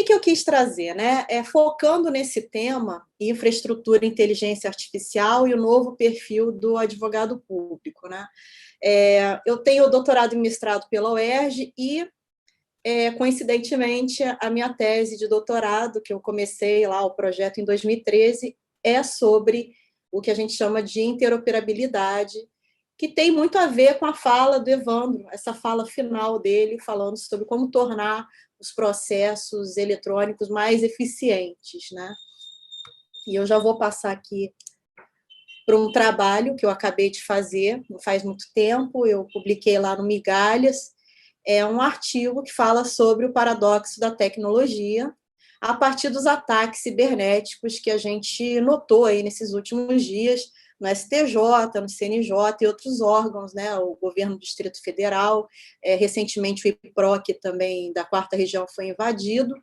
que eu quis trazer, né? Focando nesse tema, infraestrutura, inteligência artificial e o novo perfil do advogado público, né? Eu tenho doutorado e mestrado pela UERJ e, coincidentemente, a minha tese de doutorado, que eu comecei lá, o projeto em 2013, é sobre o que a gente chama de interoperabilidade, que tem muito a ver com a fala do Evandro, essa fala final dele, falando sobre como tornar os processos eletrônicos mais eficientes, né? E eu já vou passar aqui para um trabalho que eu acabei de fazer, não faz muito tempo, eu publiquei lá no Migalhas, um artigo que fala sobre o paradoxo da tecnologia, a partir dos ataques cibernéticos que a gente notou aí nesses últimos dias, no STJ, no CNJ e outros órgãos, né? O governo do Distrito Federal, recentemente o IPROC também da 4ª Região foi invadido,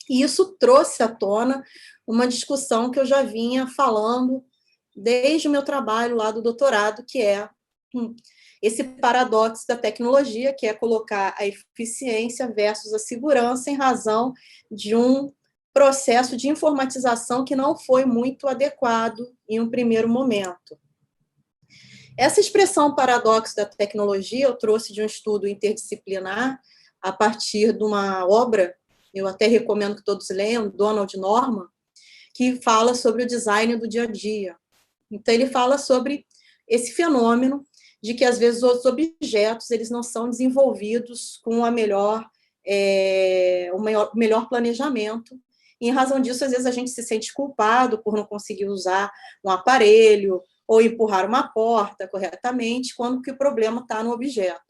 e isso trouxe à tona uma discussão que eu já vinha falando desde o meu trabalho lá do doutorado, que é esse paradoxo da tecnologia, que é colocar a eficiência versus a segurança em razão de um processo de informatização que não foi muito adequado em um primeiro momento. Essa expressão paradoxo da tecnologia eu trouxe de um estudo interdisciplinar a partir de uma obra, eu até recomendo que todos leiam, Donald Norman, que fala sobre o design do dia a dia. Então, ele fala sobre esse fenômeno de que, às vezes, os objetos eles não são desenvolvidos com o melhor planejamento. E, em razão disso, às vezes, a gente se sente culpado por não conseguir usar um aparelho ou empurrar uma porta corretamente, quando que o problema está no objeto.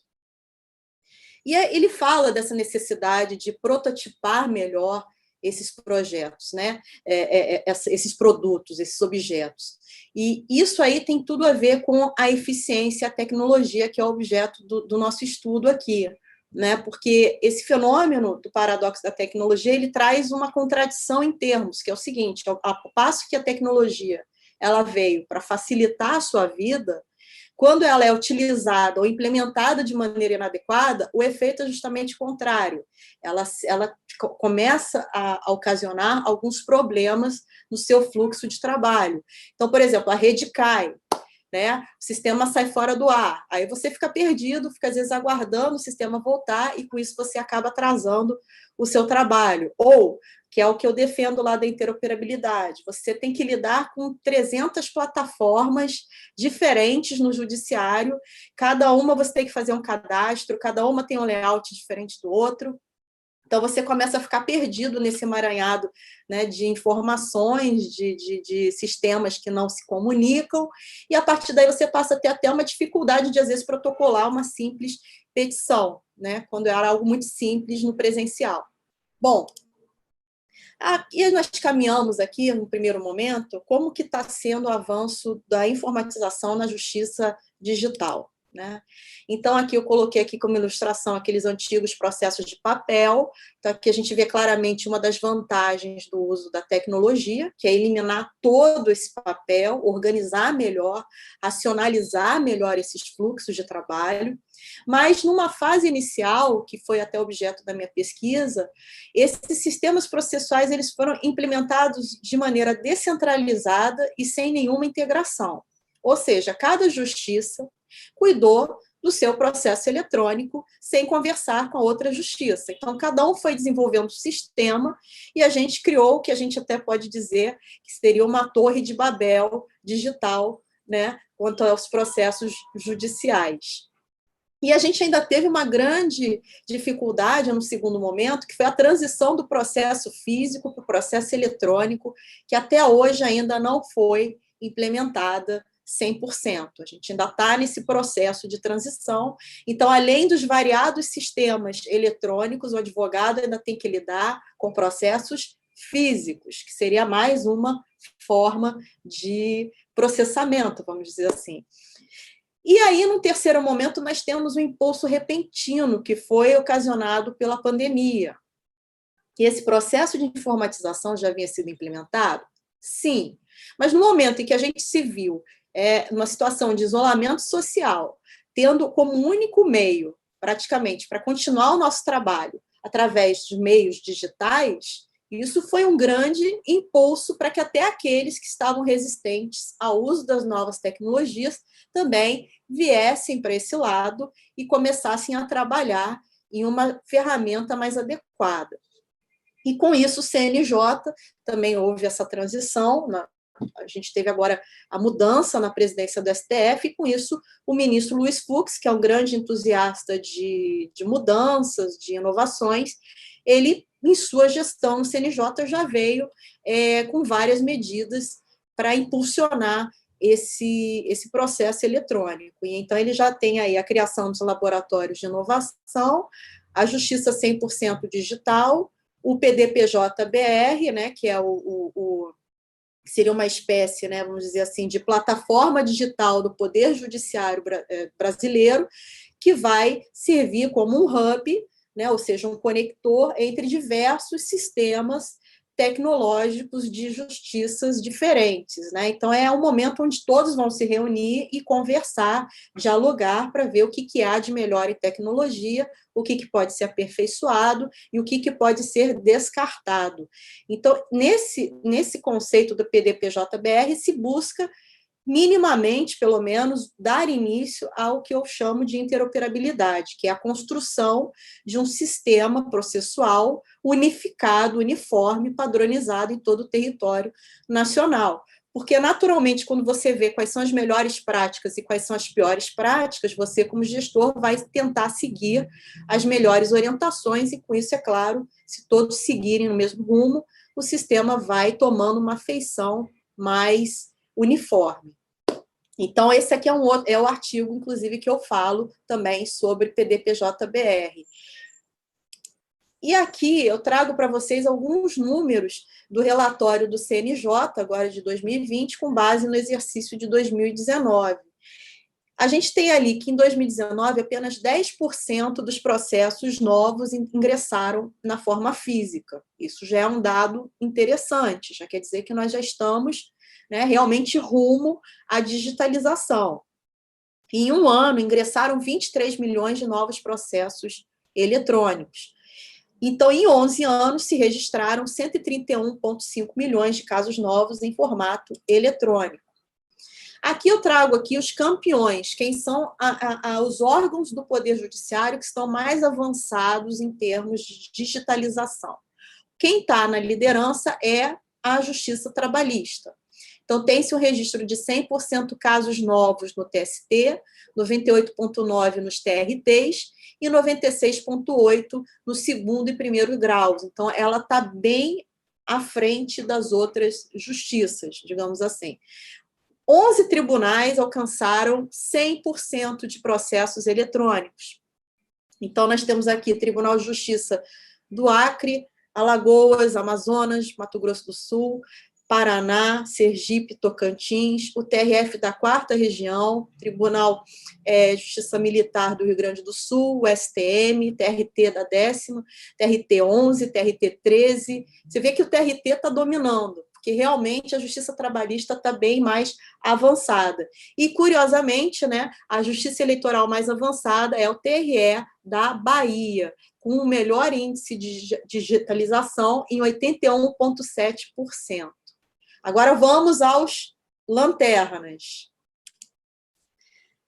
E ele fala dessa necessidade de prototipar melhor esses projetos, né? Esses produtos, esses objetos. E isso aí tem tudo a ver com a eficiência, a tecnologia, que é o objeto do nosso estudo aqui, né? Porque esse fenômeno do paradoxo da tecnologia, ele traz uma contradição em termos, que é o seguinte: ao passo que a tecnologia ela veio para facilitar a sua vida, quando ela é utilizada ou implementada de maneira inadequada, o efeito é justamente o contrário. Ela começa a ocasionar alguns problemas no seu fluxo de trabalho. Então, por exemplo, a rede cai, né? O sistema sai fora do ar. Aí você fica perdido, fica às vezes aguardando o sistema voltar e com isso você acaba atrasando o seu trabalho. Ou, que é o que eu defendo lá da interoperabilidade, você tem que lidar com 300 plataformas diferentes no judiciário, cada uma você tem que fazer um cadastro, cada uma tem um layout diferente do outro. Então, você começa a ficar perdido nesse emaranhado, né, de informações, de sistemas que não se comunicam, e a partir daí você passa a ter até uma dificuldade de, às vezes, protocolar uma simples petição, né, quando era algo muito simples no presencial. Bom, e nós caminhamos aqui, no primeiro momento, como que está sendo o avanço da informatização na justiça digital, né? Então, aqui eu coloquei aqui como ilustração aqueles antigos processos de papel, então aqui a gente vê claramente uma das vantagens do uso da tecnologia, que é eliminar todo esse papel, organizar melhor, racionalizar melhor esses fluxos de trabalho, mas numa fase inicial, que foi até objeto da minha pesquisa, esses sistemas processuais eles foram implementados de maneira descentralizada e sem nenhuma integração. Ou seja, cada justiça cuidou do seu processo eletrônico sem conversar com a outra justiça. Então, cada um foi desenvolvendo um sistema e a gente criou o que a gente até pode dizer que seria uma torre de Babel digital, né, quanto aos processos judiciais. E a gente ainda teve uma grande dificuldade no segundo momento, que foi a transição do processo físico para o processo eletrônico, que até hoje ainda não foi implementada 100%. A gente ainda está nesse processo de transição. Então, além dos variados sistemas eletrônicos, o advogado ainda tem que lidar com processos físicos, que seria mais uma forma de processamento, vamos dizer assim. E aí, no terceiro momento, nós temos um impulso repentino, que foi ocasionado pela pandemia. Que esse processo de informatização já havia sido implementado? Sim. Mas no momento em que a gente se viu numa situação de isolamento social, tendo como único meio, praticamente, para continuar o nosso trabalho, através de meios digitais, isso foi um grande impulso para que até aqueles que estavam resistentes ao uso das novas tecnologias também viessem para esse lado e começassem a trabalhar em uma ferramenta mais adequada. E com isso o CNJ também houve essa transição, a gente teve agora a mudança na presidência do STF, e com isso o ministro Luiz Fux, que é um grande entusiasta de mudanças, de inovações, ele, em sua gestão no CNJ, já veio com várias medidas para impulsionar esse processo eletrônico. E então ele já tem aí a criação dos laboratórios de inovação, a justiça 100% digital, o PDPJ-BR, né, que é seria uma espécie, né, vamos dizer assim, de plataforma digital do Poder Judiciário brasileiro, que vai servir como um hub, né, ou seja, um conector entre diversos sistemas tecnológicos de justiças diferentes, né? Então, é um momento onde todos vão se reunir e conversar, dialogar para ver o que há de melhor em tecnologia, o que pode ser aperfeiçoado e o que pode ser descartado. Então, nesse conceito do PDPJ-BR, se busca minimamente, pelo menos, dar início ao que eu chamo de interoperabilidade, que é a construção de um sistema processual unificado, uniforme, padronizado em todo o território nacional. Porque, naturalmente, quando você vê quais são as melhores práticas e quais são as piores práticas, você, como gestor, vai tentar seguir as melhores orientações, e com isso, é claro, se todos seguirem no mesmo rumo, o sistema vai tomando uma feição mais uniforme. Então, esse aqui é o artigo, inclusive, que eu falo também sobre PDPJ-BR. E aqui eu trago para vocês alguns números do relatório do CNJ, agora de 2020, com base no exercício de 2019. A gente tem ali que, em 2019, apenas 10% dos processos novos ingressaram na forma física. Isso já é um dado interessante, já quer dizer que nós já estamos, né, realmente rumo à digitalização. Em um ano, ingressaram 23 milhões de novos processos eletrônicos. Então, em 11 anos, se registraram 131,5 milhões de casos novos em formato eletrônico. Aqui eu trago aqui os campeões, quem são os órgãos do Poder Judiciário que estão mais avançados em termos de digitalização. Quem está na liderança é a Justiça Trabalhista. Então, tem-se um registro de 100% casos novos no TST, 98,9% nos TRTs e 96,8% no segundo e primeiro graus. Então, ela está bem à frente das outras justiças, digamos assim. 11 tribunais alcançaram 100% de processos eletrônicos. Então, nós temos aqui Tribunal de Justiça do Acre, Alagoas, Amazonas, Mato Grosso do Sul, Paraná, Sergipe, Tocantins, o TRF da 4ª Região, Tribunal de Justiça Militar do Rio Grande do Sul, o STM, TRT da 10ª, TRT 11, TRT 13. Você vê que o TRT está dominando, porque realmente a Justiça Trabalhista está bem mais avançada. E, curiosamente, né, a Justiça Eleitoral mais avançada é o TRE da Bahia, com o melhor índice de digitalização em 81,7%. Agora vamos aos lanternas.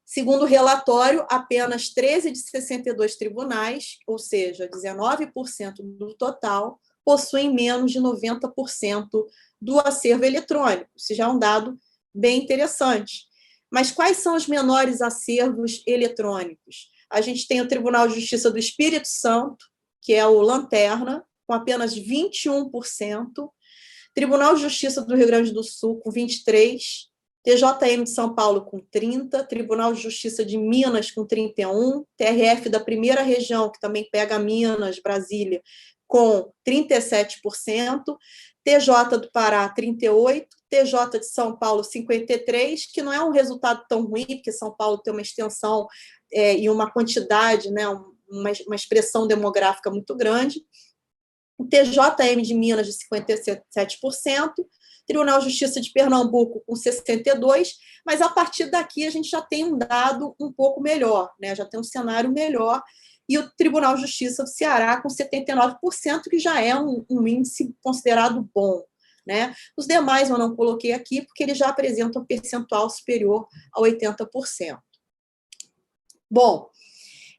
Segundo o relatório, apenas 13 de 62 tribunais, ou seja, 19% do total, possuem menos de 90% do acervo eletrônico. Isso já é um dado bem interessante. Mas quais são os menores acervos eletrônicos? A gente tem o Tribunal de Justiça do Espírito Santo, que é o lanterna, com apenas 21%, Tribunal de Justiça do Rio Grande do Sul, com 23%, TJM de São Paulo, com 30%, Tribunal de Justiça de Minas, com 31%, TRF da 1ª Região, que também pega Minas, Brasília, com 37%, TJ do Pará, 38%, TJ de São Paulo, 53%, que não é um resultado tão ruim, porque São Paulo tem uma extensão e uma quantidade, né, uma expressão demográfica muito grande. O TJM de Minas, de 57%, Tribunal de Justiça de Pernambuco, com 62%, mas a partir daqui a gente já tem um dado um pouco melhor, né? Já tem um cenário melhor, e o Tribunal de Justiça do Ceará com 79%, que já é um índice considerado bom, né? Os demais eu não coloquei aqui, porque eles já apresentam um percentual superior a 80%. Bom,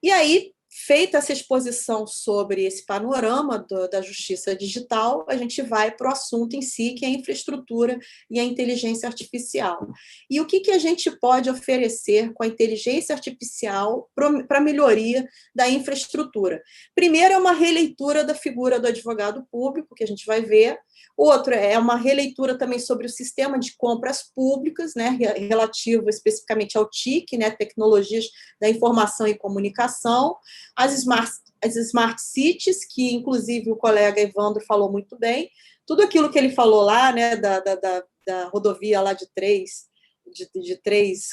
e aí, feita essa exposição sobre esse panorama da justiça digital, a gente vai para o assunto em si, que é a infraestrutura e a inteligência artificial. E o que a gente pode oferecer com a inteligência artificial para a melhoria da infraestrutura? Primeiro, é uma releitura da figura do advogado público, que a gente vai ver. Outro é uma releitura também sobre o sistema de compras públicas, né, relativo especificamente ao TIC, né, tecnologias da informação e comunicação, as smart cities, que inclusive o colega Evandro falou muito bem, tudo aquilo que ele falou lá, né, da rodovia lá de três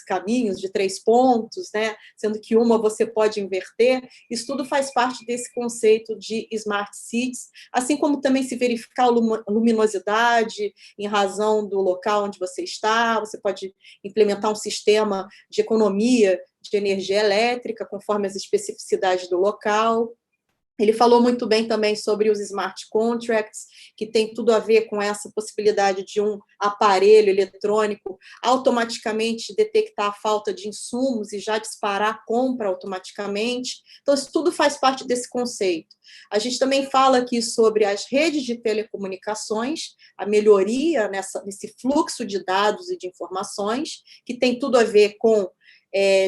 caminhos, de 3 pontos, né, sendo que uma você pode inverter, isso tudo faz parte desse conceito de smart cities, assim como também se verificar a luminosidade em razão do local onde você está, você pode implementar um sistema de economia de energia elétrica, conforme as especificidades do local. Ele falou muito bem também sobre os smart contracts, que tem tudo a ver com essa possibilidade de um aparelho eletrônico automaticamente detectar a falta de insumos e já disparar a compra automaticamente. Então, isso tudo faz parte desse conceito. A gente também fala aqui sobre as redes de telecomunicações, a melhoria nesse fluxo de dados e de informações, que tem tudo a ver com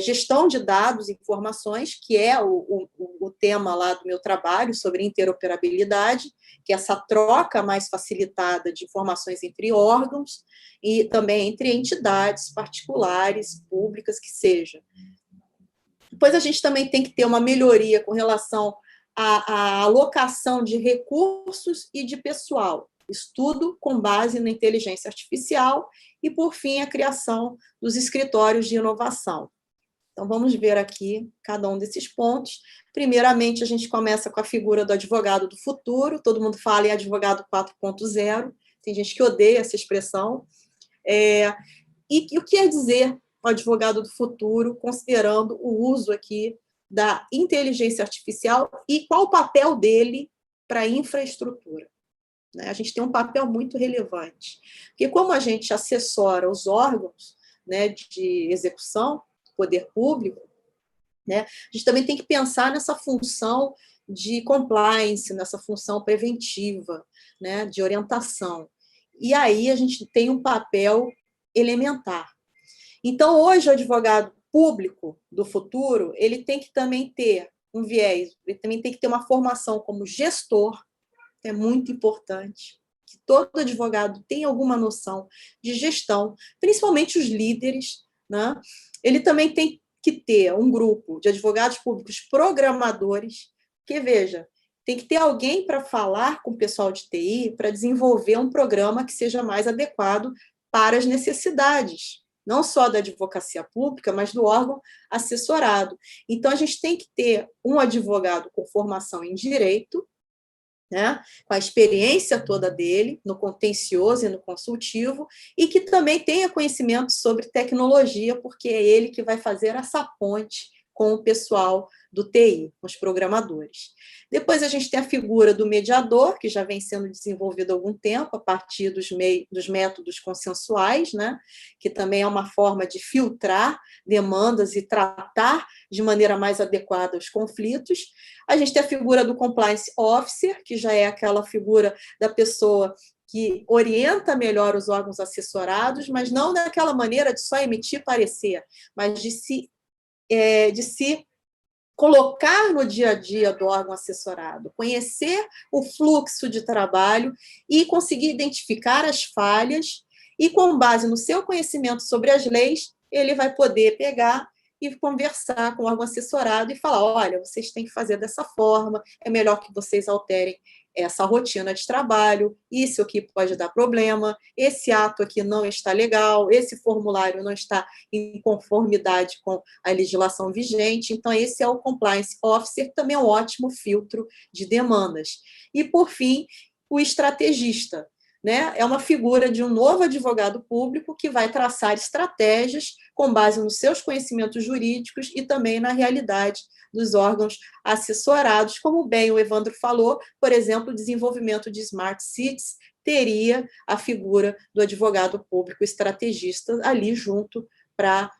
gestão de dados e informações, que é o tema lá do meu trabalho sobre interoperabilidade, que é essa troca mais facilitada de informações entre órgãos e também entre entidades particulares, públicas, que seja. Depois a gente também tem que ter uma melhoria com relação à alocação de recursos e de pessoal, estudo com base na inteligência artificial e, por fim, a criação dos escritórios de inovação. Então, vamos ver aqui cada um desses pontos. Primeiramente, a gente começa com a figura do advogado do futuro. Todo mundo fala em advogado 4.0. Tem gente que odeia essa expressão. E o que quer dizer o advogado do futuro, considerando o uso aqui da inteligência artificial e qual o papel dele para a infraestrutura? A gente tem um papel muito relevante. Porque como a gente assessora os órgãos, né, de execução, poder público, né, a gente também tem que pensar nessa função de compliance, nessa função preventiva, né, de orientação. E aí a gente tem um papel elementar. Então, hoje, o advogado público do futuro, ele tem que também ter um viés, ele também tem que ter uma formação como gestor, é muito importante, que todo advogado tenha alguma noção de gestão, principalmente os líderes, né? Ele também tem que ter um grupo de advogados públicos programadores, que, veja, tem que ter alguém para falar com o pessoal de TI, para desenvolver um programa que seja mais adequado para as necessidades, não só da advocacia pública, mas do órgão assessorado. Então, a gente tem que ter um advogado com formação em direito, né, com a experiência toda dele, no contencioso e no consultivo, e que também tenha conhecimento sobre tecnologia, porque é ele que vai fazer essa ponte com o pessoal do TI, com os programadores. Depois a gente tem a figura do mediador, que já vem sendo desenvolvido há algum tempo, a partir dos métodos consensuais, né, que também é uma forma de filtrar demandas e tratar de maneira mais adequada os conflitos. A gente tem a figura do compliance officer, que já é aquela figura da pessoa que orienta melhor os órgãos assessorados, mas não daquela maneira de só emitir parecer, mas de se colocar no dia a dia do órgão assessorado, conhecer o fluxo de trabalho e conseguir identificar as falhas e, com base no seu conhecimento sobre as leis, ele vai poder pegar e conversar com o órgão assessorado e falar, olha, vocês têm que fazer dessa forma, é melhor que vocês alterem essa rotina de trabalho, isso aqui pode dar problema, esse ato aqui não está legal, esse formulário não está em conformidade com a legislação vigente, então esse é o compliance officer, que também é um ótimo filtro de demandas. E, por fim, o estrategista, né, é uma figura de um novo advogado público que vai traçar estratégias com base nos seus conhecimentos jurídicos e também na realidade dos órgãos assessorados, como bem o Evandro falou, por exemplo, o desenvolvimento de Smart Cities teria a figura do advogado público estrategista ali junto para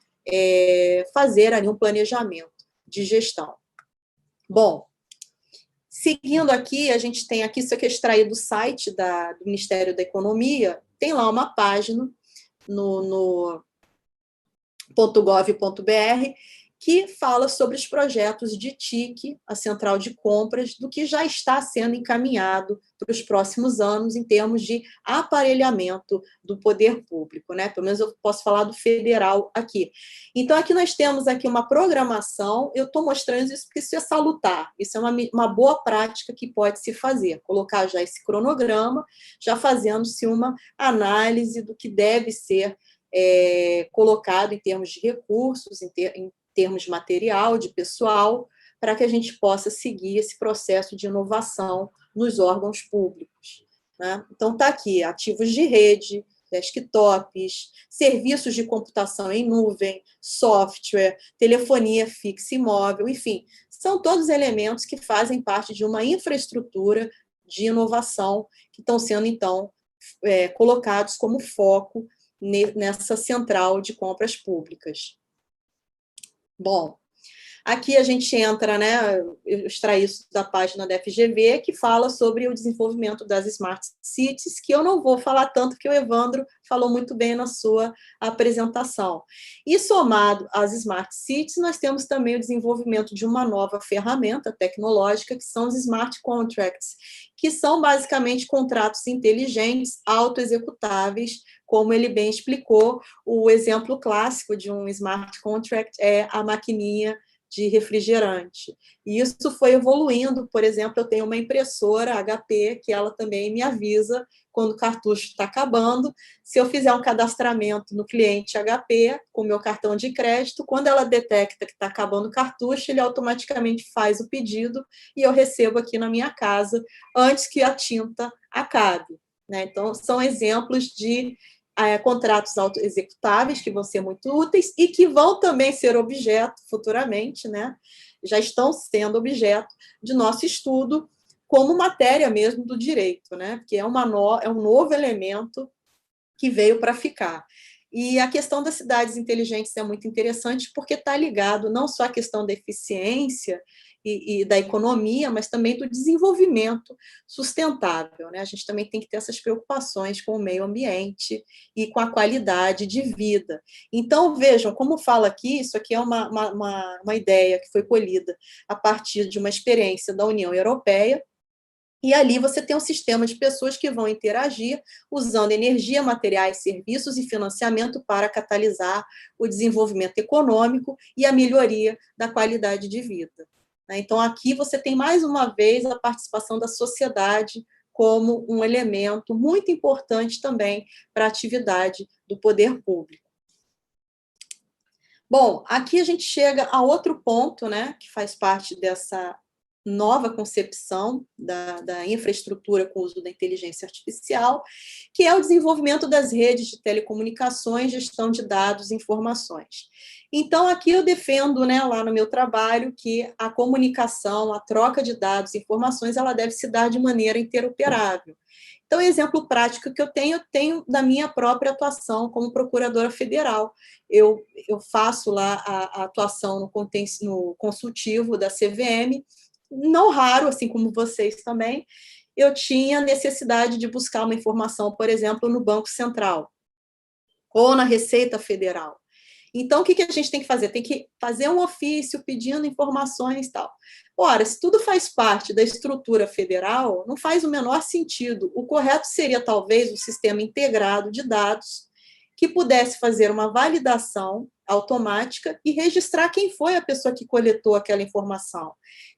fazer ali um planejamento de gestão. Bom, seguindo aqui, a gente tem aqui, isso aqui é extraído do site do Ministério da Economia, tem lá uma página no .gov.br que fala sobre os projetos de TIC, a Central de Compras, do que já está sendo encaminhado para os próximos anos em termos de aparelhamento do poder público, né? Pelo menos eu posso falar do federal aqui. Então, aqui nós temos aqui uma programação, eu estou mostrando isso porque isso é salutar, isso é uma boa prática que pode se fazer, colocar já esse cronograma, já fazendo-se uma análise do que deve ser colocado em termos de recursos, em termos de material, de pessoal, para que a gente possa seguir esse processo de inovação nos órgãos públicos, né? Então, está aqui, ativos de rede, desktops, serviços de computação em nuvem, software, telefonia fixa e móvel, enfim, são todos elementos que fazem parte de uma infraestrutura de inovação que estão sendo, então, colocados como foco nessa central de compras públicas. Bom, aqui a gente entra, né, eu extraí isso da página da FGV, que fala sobre o desenvolvimento das Smart Cities, que eu não vou falar tanto, que o Evandro falou muito bem na sua apresentação. E somado às Smart Cities, nós temos também o desenvolvimento de uma nova ferramenta tecnológica, que são os Smart Contracts, que são basicamente contratos inteligentes, autoexecutáveis, como ele bem explicou. O exemplo clássico de um Smart Contract é a maquininha de refrigerante. E isso foi evoluindo, por exemplo, eu tenho uma impressora HP, que ela também me avisa quando o cartucho está acabando. Se eu fizer um cadastramento no cliente HP, com o meu cartão de crédito, quando ela detecta que está acabando o cartucho, ele automaticamente faz o pedido e eu recebo aqui na minha casa antes que a tinta acabe, né? Então, são exemplos de contratos autoexecutáveis que vão ser muito úteis e que vão também ser objeto futuramente, né? Já estão sendo objeto de nosso estudo como matéria mesmo do direito, né? Porque é um novo elemento que veio para ficar. E a questão das cidades inteligentes é muito interessante porque está ligado não só à questão da eficiência e da economia, mas também do desenvolvimento sustentável, né? A gente também tem que ter essas preocupações com o meio ambiente e com a qualidade de vida. Então, vejam, como fala aqui, isso aqui é uma ideia que foi colhida a partir de uma experiência da União Europeia, e ali você tem um sistema de pessoas que vão interagir usando energia, materiais, serviços e financiamento para catalisar o desenvolvimento econômico e a melhoria da qualidade de vida. Então, aqui você tem, mais uma vez, a participação da sociedade como um elemento muito importante também para a atividade do poder público. Bom, aqui a gente chega a outro ponto, né, que faz parte dessa nova concepção da infraestrutura com o uso da inteligência artificial, que é o desenvolvimento das redes de telecomunicações, gestão de dados e informações. Então, aqui eu defendo, né, lá no meu trabalho, que a comunicação, a troca de dados e informações, ela deve se dar de maneira interoperável. Então, exemplo prático que eu tenho da minha própria atuação como procuradora federal. Eu faço lá a atuação no consultivo da CVM. Não raro, assim como vocês também, eu tinha necessidade de buscar uma informação, por exemplo, no Banco Central ou na Receita Federal. Então, o que a gente tem que fazer? Tem que fazer um ofício pedindo informações e tal. Ora, se tudo faz parte da estrutura federal, não faz o menor sentido. O correto seria, talvez, um sistema integrado de dados que pudesse fazer uma validação automática e registrar quem foi a pessoa que coletou aquela informação.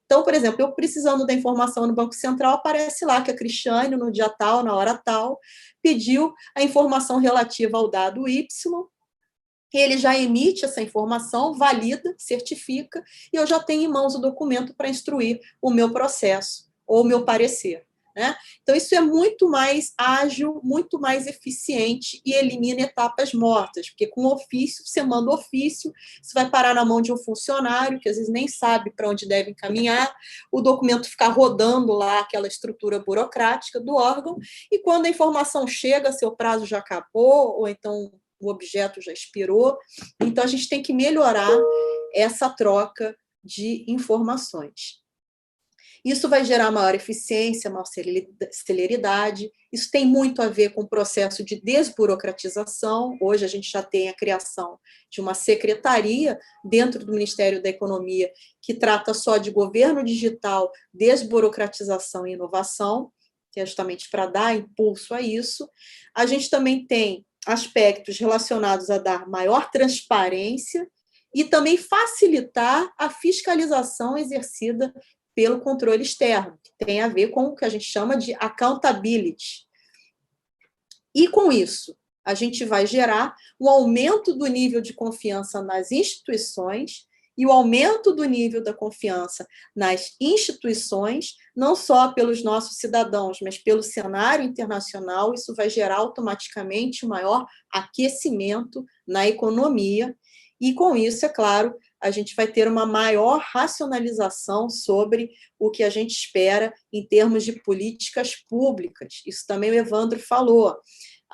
Então, por exemplo, eu precisando da informação no Banco Central, aparece lá que a Cristiane, no dia tal, na hora tal, pediu a informação relativa ao dado Y, ele já emite essa informação, valida, certifica, e eu já tenho em mãos o documento para instruir o meu processo ou o meu parecer. né? Então, isso é muito mais ágil, muito mais eficiente e elimina etapas mortas, porque com ofício, você manda ofício, isso vai parar na mão de um funcionário, que às vezes nem sabe para onde deve encaminhar, o documento ficar rodando lá, aquela estrutura burocrática do órgão, e quando a informação chega, seu prazo já acabou, ou então o objeto já expirou. Então, a gente tem que melhorar essa troca de informações. Isso vai gerar maior eficiência, maior celeridade. Isso tem muito a ver com o processo de desburocratização. Hoje a gente já tem a criação de uma secretaria dentro do Ministério da Economia que trata só de governo digital, desburocratização e inovação, que é justamente para dar impulso a isso. A gente também tem aspectos relacionados a dar maior transparência e também facilitar a fiscalização exercida pelo controle externo, que tem a ver com o que a gente chama de accountability. E com isso, a gente vai gerar um aumento do nível de confiança nas instituições e o aumento do nível da confiança nas instituições, não só pelos nossos cidadãos, mas pelo cenário internacional. Isso vai gerar automaticamente um maior aquecimento na economia. E com isso, é claro, a gente vai ter uma maior racionalização sobre o que a gente espera em termos de políticas públicas. Isso também o Evandro falou.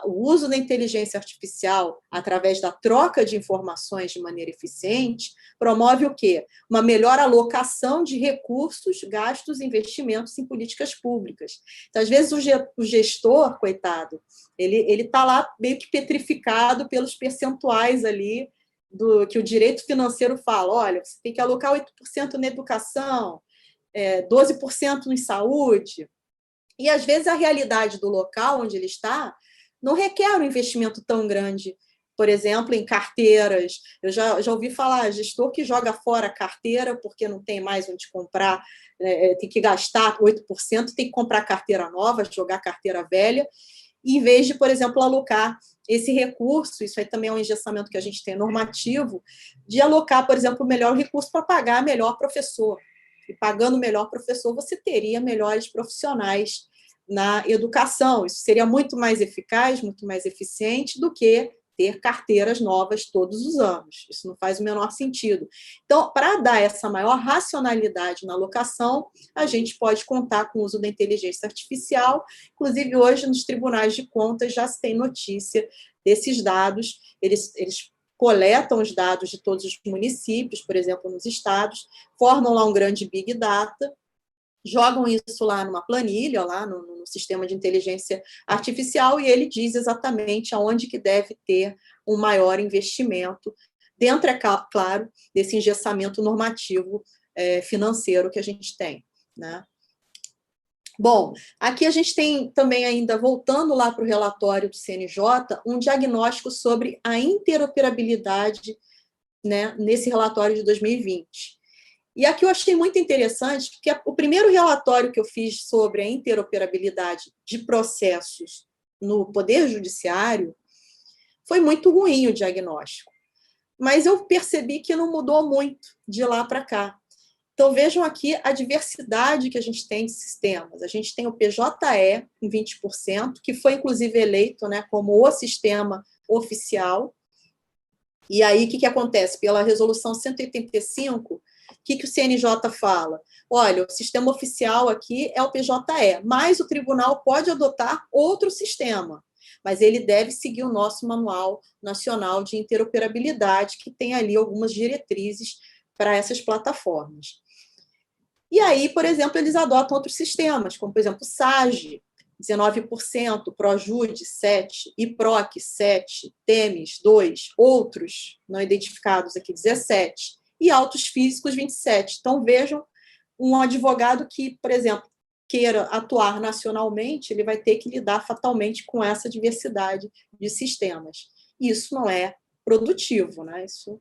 O uso da inteligência artificial, através da troca de informações de maneira eficiente, promove o quê? Uma melhor alocação de recursos, gastos e investimentos em políticas públicas. Então, às vezes, o gestor, coitado, ele está lá meio que petrificado pelos percentuais ali, do que o direito financeiro fala, olha, você tem que alocar 8% na educação, 12% em saúde, e às vezes a realidade do local onde ele está não requer um investimento tão grande, por exemplo, em carteiras. Eu já ouvi falar, gestor que joga fora a carteira porque não tem mais onde comprar, tem que gastar 8%, tem que comprar carteira nova, jogar carteira velha, em vez de, por exemplo, alocar esse recurso, isso aí também é um engessamento que a gente tem normativo, de alocar, por exemplo, o melhor recurso para pagar melhor professor. E pagando melhor professor, você teria melhores profissionais na educação. Isso seria muito mais eficaz, muito mais eficiente do que ter carteiras novas todos os anos. Isso não faz o menor sentido. Então, para dar essa maior racionalidade na alocação, a gente pode contar com o uso da inteligência artificial. Inclusive, hoje, nos tribunais de contas, já se tem notícia desses dados. Eles coletam os dados de todos os municípios, por exemplo, nos estados, formam lá um grande Big Data, jogam isso lá numa planilha, lá no sistema de inteligência artificial, e ele diz exatamente aonde que deve ter um maior investimento, dentro, é claro, desse engessamento normativo financeiro que a gente tem, né? Bom, aqui a gente tem também ainda, voltando lá para o relatório do CNJ, um diagnóstico sobre a interoperabilidade, né, nesse relatório de 2020. E aqui eu achei muito interessante, porque o primeiro relatório que eu fiz sobre a interoperabilidade de processos no Poder Judiciário foi muito ruim o diagnóstico. Mas eu percebi que não mudou muito de lá para cá. Então, vejam aqui a diversidade que a gente tem de sistemas. A gente tem o PJE em 20%, que foi, inclusive, eleito, né, como o sistema oficial. E aí, o que acontece? Pela resolução 185, o que o CNJ fala? Olha, o sistema oficial aqui é o PJE, mas o tribunal pode adotar outro sistema, mas ele deve seguir o nosso Manual Nacional de Interoperabilidade, que tem ali algumas diretrizes para essas plataformas. E aí, por exemplo, eles adotam outros sistemas, como, por exemplo, o SAGE, 19%, ProJude, 7%, IPROC, 7%, TEMES, 2%, outros não identificados aqui, 17%, e autos físicos, 27%. Então, vejam, um advogado que, por exemplo, queira atuar nacionalmente, ele vai ter que lidar fatalmente com essa diversidade de sistemas. Isso não é produtivo, né? Isso...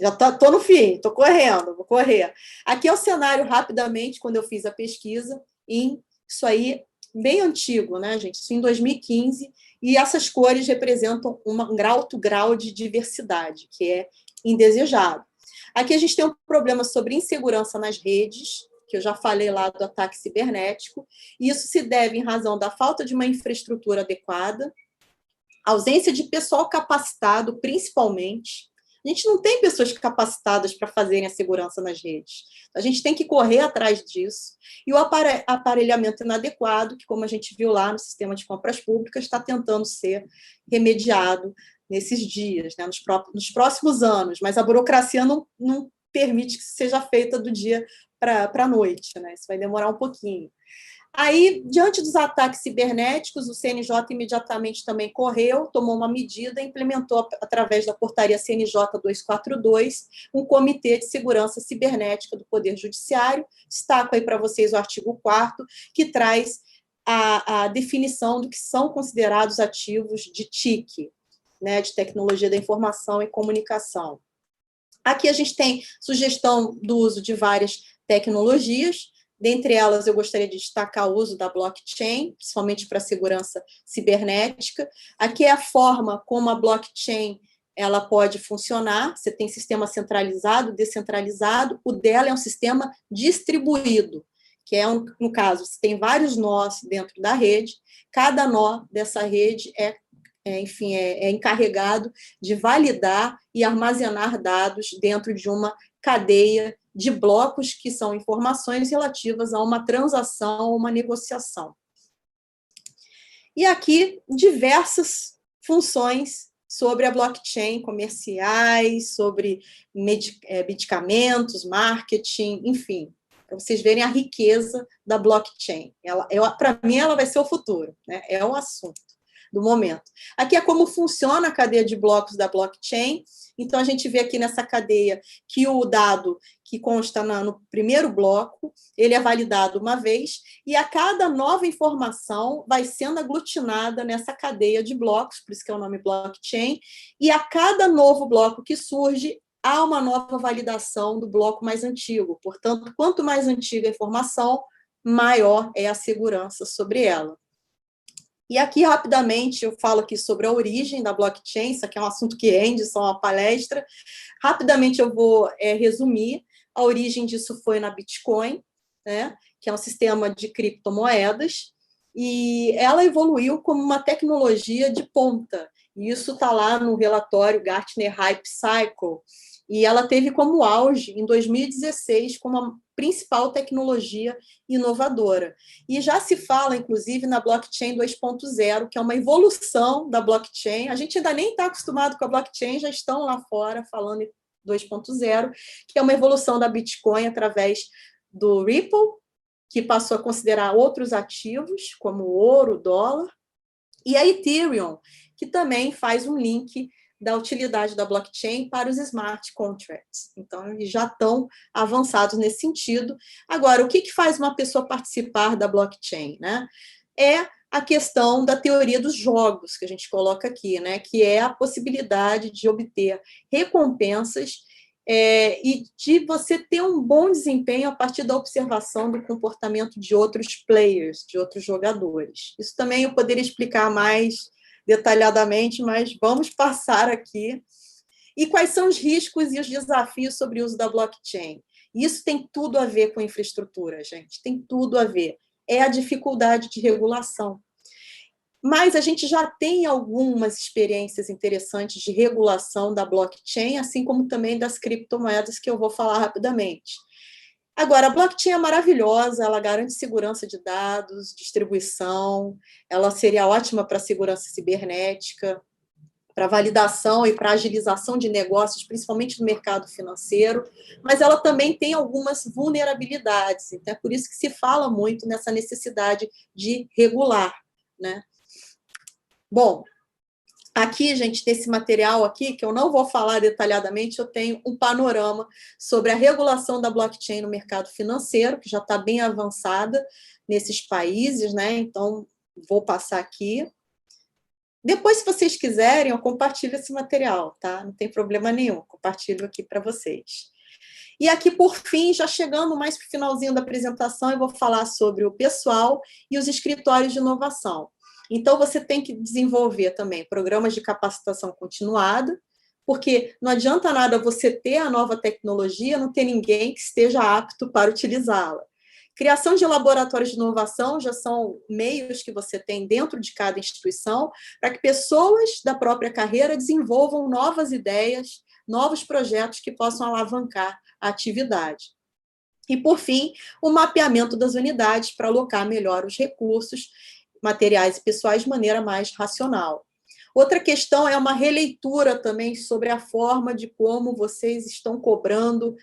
Já estou no fim, estou correndo, vou correr. Aqui é o cenário, rapidamente, quando eu fiz a pesquisa, isso aí, bem antigo, né, gente? Isso em 2015, e essas cores representam um alto grau de diversidade, que é indesejado. Aqui a gente tem um problema sobre insegurança nas redes, que eu já falei lá do ataque cibernético. Isso se deve em razão da falta de uma infraestrutura adequada, ausência de pessoal capacitado, principalmente. A gente não tem pessoas capacitadas para fazerem a segurança nas redes. A gente tem que correr atrás disso. E o aparelhamento inadequado, que, como a gente viu lá no sistema de compras públicas, está tentando ser remediado nesses dias, né, nos próximos anos. Mas a burocracia não permite que isso seja feita do dia para a noite, né? Isso vai demorar um pouquinho. Aí, diante dos ataques cibernéticos, o CNJ imediatamente também correu, tomou uma medida e implementou, através da portaria CNJ 242, um Comitê de Segurança Cibernética do Poder Judiciário. Destaco aí para vocês o artigo 4º, que traz a definição do que são considerados ativos de TIC, né, de Tecnologia da Informação e Comunicação. Aqui a gente tem sugestão do uso de várias tecnologias. Dentre elas, eu gostaria de destacar o uso da blockchain, principalmente para a segurança cibernética. Aqui é a forma como a blockchain ela pode funcionar. Você tem sistema centralizado, descentralizado. O dela é um sistema distribuído, que é, no caso, você tem vários nós dentro da rede. Cada nó dessa rede é encarregado de validar e armazenar dados dentro de uma cadeia de blocos que são informações relativas a uma transação ou uma negociação. E aqui, diversas funções sobre a blockchain, comerciais, sobre medicamentos, marketing, enfim, para vocês verem a riqueza da blockchain. Para mim, ela vai ser o futuro, né? É o assunto do momento. Aqui é como funciona a cadeia de blocos da blockchain. Então, a gente vê aqui nessa cadeia que o dado que consta no primeiro bloco, ele é validado uma vez, e a cada nova informação vai sendo aglutinada nessa cadeia de blocos, por isso que é o nome blockchain, e a cada novo bloco que surge, há uma nova validação do bloco mais antigo. Portanto, quanto mais antiga a informação, maior é a segurança sobre ela. E aqui, rapidamente, eu falo aqui sobre a origem da blockchain. Isso aqui é um assunto que rende, só uma palestra. Rapidamente eu vou resumir. A origem disso foi na Bitcoin, né, que é um sistema de criptomoedas, e ela evoluiu como uma tecnologia de ponta. E isso está lá no relatório Gartner Hype Cycle. E ela teve como auge, em 2016, como a principal tecnologia inovadora. E já se fala, inclusive, na blockchain 2.0, que é uma evolução da blockchain. A gente ainda nem está acostumado com a blockchain, já estão lá fora falando em 2.0, que é uma evolução da Bitcoin através do Ripple, que passou a considerar outros ativos, como o ouro, o dólar, e a Ethereum, que também faz um link da utilidade da blockchain para os smart contracts. Então, eles já estão avançados nesse sentido. Agora, o que faz uma pessoa participar da blockchain, né? É a questão da teoria dos jogos, que a gente coloca aqui, né? Que é a possibilidade de obter recompensas e de você ter um bom desempenho a partir da observação do comportamento de outros players, de outros jogadores. Isso também eu poderia explicar mais detalhadamente, mas vamos passar aqui. E quais são os riscos e os desafios sobre o uso da blockchain? Isso tem tudo a ver com infraestrutura, gente, tem tudo a ver. É a dificuldade de regulação. Mas a gente já tem algumas experiências interessantes de regulação da blockchain, assim como também das criptomoedas, que eu vou falar rapidamente. Agora, a blockchain é maravilhosa, ela garante segurança de dados, distribuição, ela seria ótima para segurança cibernética, para validação e para agilização de negócios, principalmente no mercado financeiro, mas ela também tem algumas vulnerabilidades, então é por isso que se fala muito nessa necessidade de regular, né? Bom, aqui, gente, desse material aqui, que eu não vou falar detalhadamente, eu tenho um panorama sobre a regulação da blockchain no mercado financeiro, que já está bem avançada nesses países, né? Então, vou passar aqui. Depois, se vocês quiserem, eu compartilho esse material, tá? Não tem problema nenhum, compartilho aqui para vocês. E aqui, por fim, já chegando mais para o finalzinho da apresentação, eu vou falar sobre o pessoal e os escritórios de inovação. Então, você tem que desenvolver também programas de capacitação continuada, porque não adianta nada você ter a nova tecnologia, não ter ninguém que esteja apto para utilizá-la. Criação de laboratórios de inovação já são meios que você tem dentro de cada instituição para que pessoas da própria carreira desenvolvam novas ideias, novos projetos que possam alavancar a atividade. E, por fim, o mapeamento das unidades para alocar melhor os recursos materiais e pessoais de maneira mais racional. Outra questão é uma releitura também sobre a forma de como vocês estão cobrando,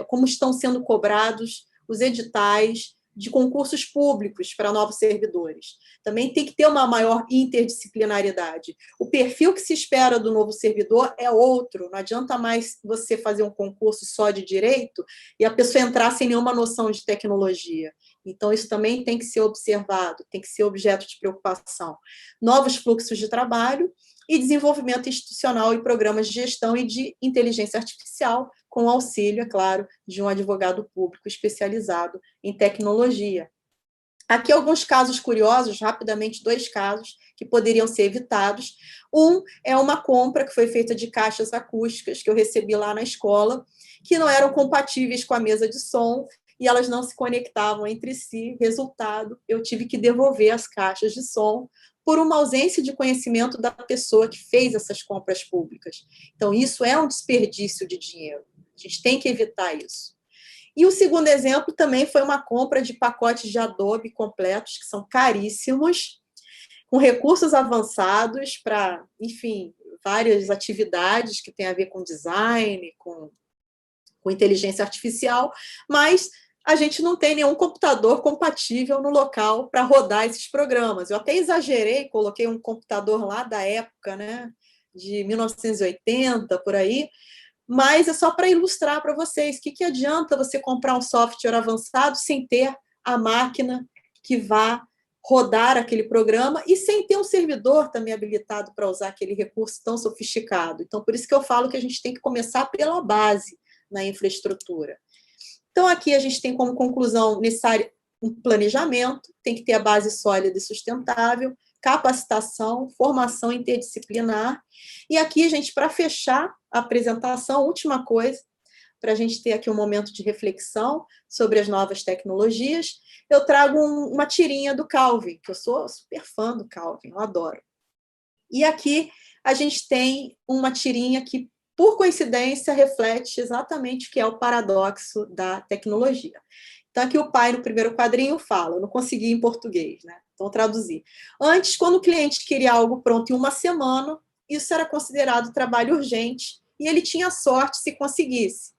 como estão sendo cobrados os editais de concursos públicos para novos servidores. Também tem que ter uma maior interdisciplinaridade. O perfil que se espera do novo servidor é outro. Não adianta mais você fazer um concurso só de direito e a pessoa entrar sem nenhuma noção de tecnologia. Então, isso também tem que ser observado, tem que ser objeto de preocupação. Novos fluxos de trabalho e desenvolvimento institucional e programas de gestão e de inteligência artificial, com auxílio, é claro, de um advogado público especializado em tecnologia. Aqui alguns casos curiosos, rapidamente 2 casos que poderiam ser evitados. Um é uma compra que foi feita de caixas acústicas que eu recebi lá na escola, que não eram compatíveis com a mesa de som e elas não se conectavam entre si. Resultado, eu tive que devolver as caixas de som por uma ausência de conhecimento da pessoa que fez essas compras públicas. Então, isso é um desperdício de dinheiro. A gente tem que evitar isso. E o segundo exemplo também foi uma compra de pacotes de Adobe completos, que são caríssimos, com recursos avançados para, enfim, várias atividades que têm a ver com design, com inteligência artificial, mas a gente não tem nenhum computador compatível no local para rodar esses programas. Eu até exagerei, coloquei um computador lá da época, né, de 1980, por aí, mas é só para ilustrar para vocês que adianta você comprar um software avançado sem ter a máquina que vá rodar aquele programa e sem ter um servidor também habilitado para usar aquele recurso tão sofisticado. Então, por isso que eu falo que a gente tem que começar pela base na infraestrutura. Então, aqui a gente tem como conclusão necessário um planejamento, tem que ter a base sólida e sustentável, capacitação, formação interdisciplinar. E aqui, gente, para fechar a apresentação, última coisa, para a gente ter aqui um momento de reflexão sobre as novas tecnologias, eu trago uma tirinha do Calvin, que eu sou super fã do Calvin, eu adoro. E aqui a gente tem uma tirinha que, por coincidência, reflete exatamente o que é o paradoxo da tecnologia. Então, aqui o pai, no primeiro quadrinho, fala, eu não consegui em português, né? Então, traduzir. Antes, quando o cliente queria algo pronto em uma semana, isso era considerado trabalho urgente e ele tinha sorte se conseguisse.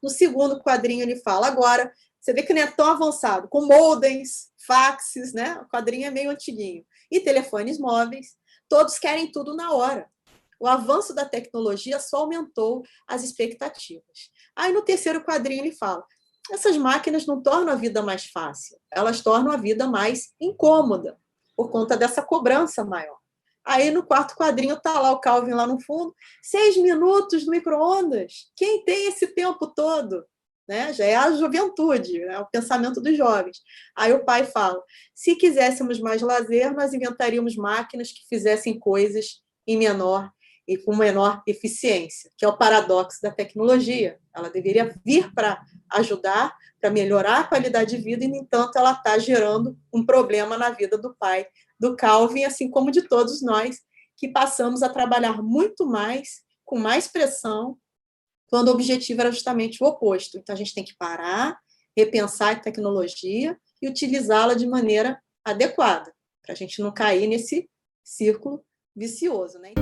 No segundo quadrinho, ele fala, agora, você vê que não é tão avançado, com modems, faxes, né? O quadrinho é meio antiguinho, e telefones móveis, todos querem tudo na hora. O avanço da tecnologia só aumentou as expectativas. Aí, no terceiro quadrinho, ele fala, essas máquinas não tornam a vida mais fácil, elas tornam a vida mais incômoda, por conta dessa cobrança maior. Aí, no quarto quadrinho, está lá o Calvin lá no fundo, 6 minutos no micro-ondas. Quem tem esse tempo todo? Né? Já é a juventude, é o pensamento dos jovens. Aí o pai fala, se quiséssemos mais lazer, nós inventaríamos máquinas que fizessem coisas em menor e com menor eficiência, que é o paradoxo da tecnologia. Ela deveria vir para ajudar, para melhorar a qualidade de vida, e, no entanto, ela está gerando um problema na vida do pai, do Calvin, assim como de todos nós, que passamos a trabalhar muito mais, com mais pressão, quando o objetivo era justamente o oposto. Então, a gente tem que parar, repensar a tecnologia e utilizá-la de maneira adequada, para a gente não cair nesse círculo vicioso, né?